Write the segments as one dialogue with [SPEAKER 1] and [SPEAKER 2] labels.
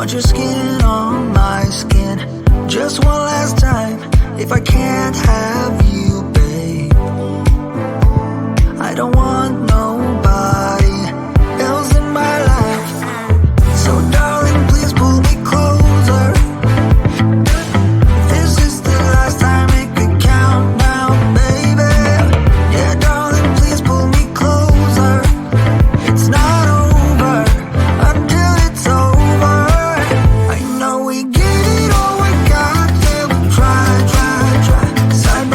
[SPEAKER 1] Want your skin on my skin. Just one last time. If I can't have you, babe, I don't want nobody else in my life. So darling, please pull me closer. This is the last time, make a countdown, baby. Yeah, darling, please pull me closer. It's not over until it's over. I know we get it all, we got it, we try. Side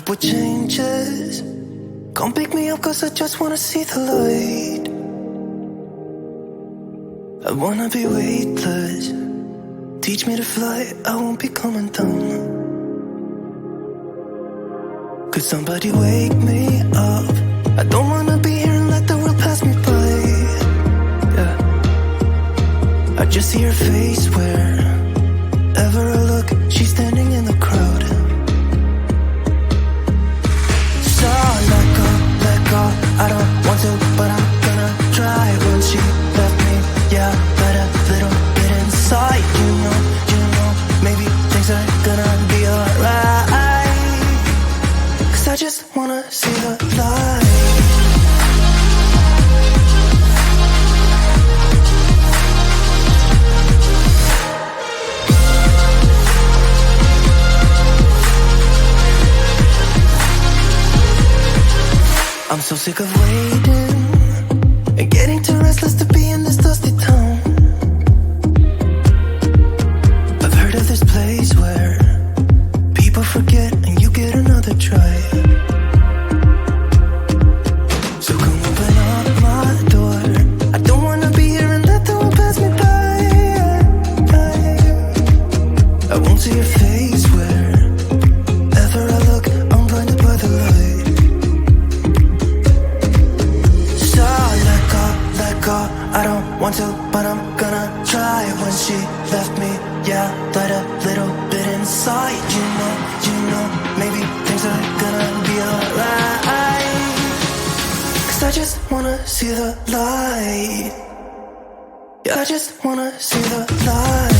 [SPEAKER 1] hope it changes. Come pick me up cause I just wanna see the light. I wanna be weightless. Teach me to fly, I won't be coming down. Could somebody wake me up? I don't wanna be here and let the world pass me by. Yeah, I just see her face wherever I look. She's standing in the crowd. So let go, I don't want to, but I'm gonna try. When she left me, yeah, but a little bit inside. You know, maybe things are gonna be alright. Cause I just wanna see the light. I'm so sick of waiting and getting too restless to be in this dusty town. I've heard of this place where people forget and you get another try. So come open up my door. I don't wanna be here and let the world pass me by. I won't see your face wherever I look. I'm blinded by the light. I don't want to, but I'm gonna try. When she left me, yeah, died a little bit inside. You know, maybe things are gonna be alright. Cause I just wanna see the light. Yeah, I just wanna see the light.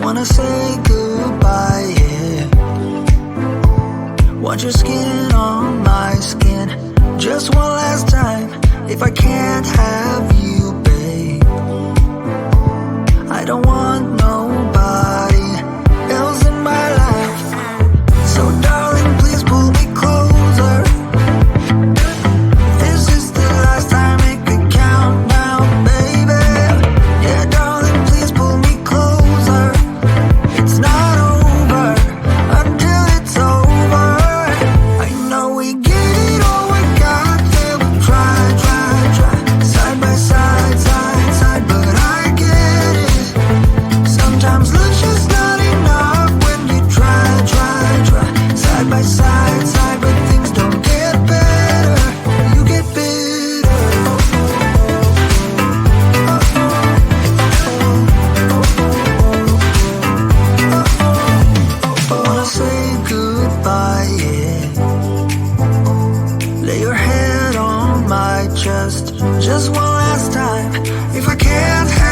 [SPEAKER 1] Wanna say goodbye, yeah. Want your skin on my skin. Just one last time. If I can't have you, babe, I don't want nobody else in my life. So darling, please pull me closer. This is the last time, make it count now, baby. Yeah, darling, please pull me closer. It's not over until it's over. I know we get it all, we got there. We try, side by side, side, but I get it. Sometimes love's just not enough when you try, side by side, but things don't get better. You get bitter. I wanna say goodbye, yeah. Lay your head on my chest, just one last time. If I can't have